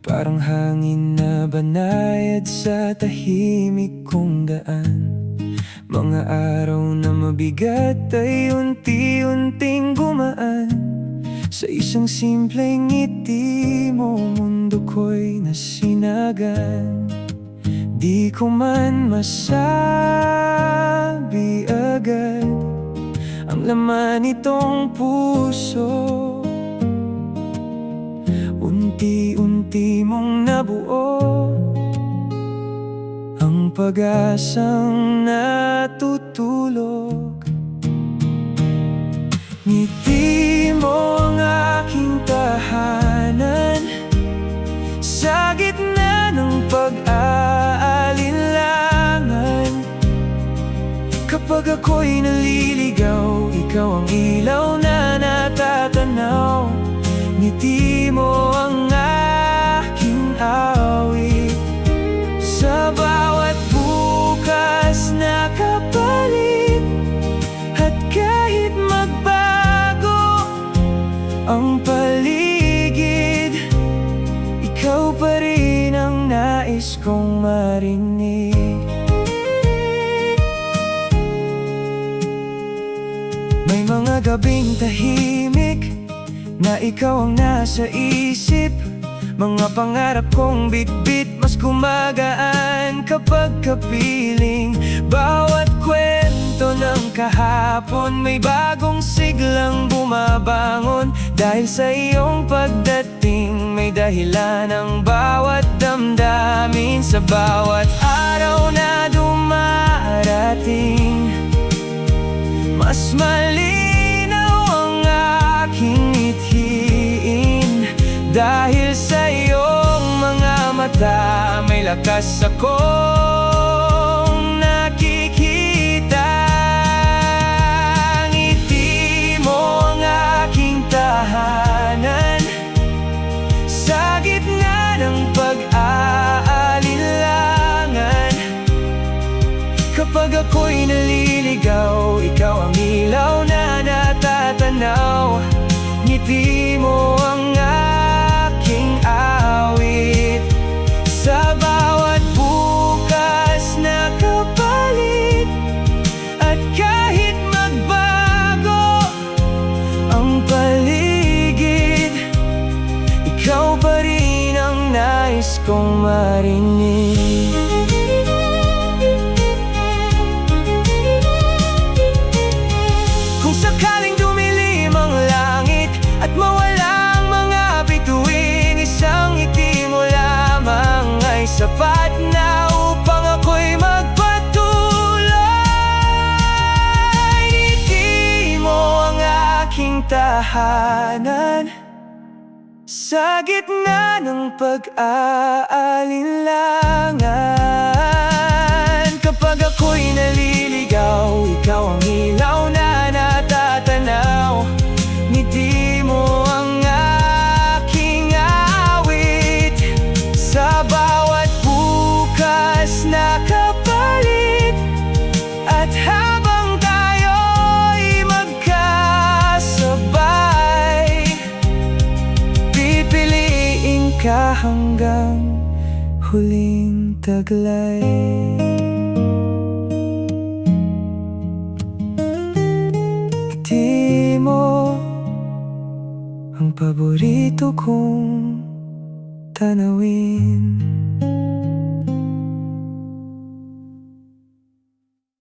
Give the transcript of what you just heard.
Parang hangin na banayad sa tahimik kong daan. Mga araw na mabigat ay unti-unting gumaan. Sa isang simpleng ngiti mo, mundo ko'y nasinagan. Di ko man masabi agad ang laman nitong puso. Unti-unti mong nabuo ang pag-asang natutulog. Ngiti mo ang aking tahanan sa gitna ng pag-aalinlangan. Kapag ako'y naliligaw, ikaw ang ilaw na natatanaw. Ngiti mo ang aking awit sa bawat bukas na kapalit. At kahit magbago ang paligid, ikaw pa rin ang nais kong marinig. May mga gabing tahimik na ikaw ang nasa isip. Mga pangarap kong bitbit mas gumagaan kapag kapiling. Bawat kwento ng kahapon may bagong siglang bumabangon. Dahil sa iyong pagdating may dahilan ang bawat damdamin. Sa bawat araw na dumarating, mas malinaw ang aking mithiin. Dahil sa iyong mga mata may lakas akong nakikita. Ngiti mo ang aking tahanan sa gitna ng pag-aalinlangan. Kapag ako'y naliligaw, ikaw ang ilaw na natatanaw. Ngiti mo ang aking awit sa bawat bukas na kapalit. At kahit magbago ang paligid, ikaw pa rin ang nais kong marinig. Kung sakaling dumilim ang langit at mawala ang mga bituin, isang ngiti mo lamang ay sapat na upang ako'y magpatuloy. Ngiti mo ang aking tahanan sa gitna ng pag-aalinlangan. Kapag ako'y naliligaw, ikaw ang ilaw na natatanaw. Ngiti mo ang aking awit sa bawat bukas na kapalit. At habang tayo'y magkasabay, pipiliin ka hanggang huling taglay. Ngiti mo ang paborito kong tanawin.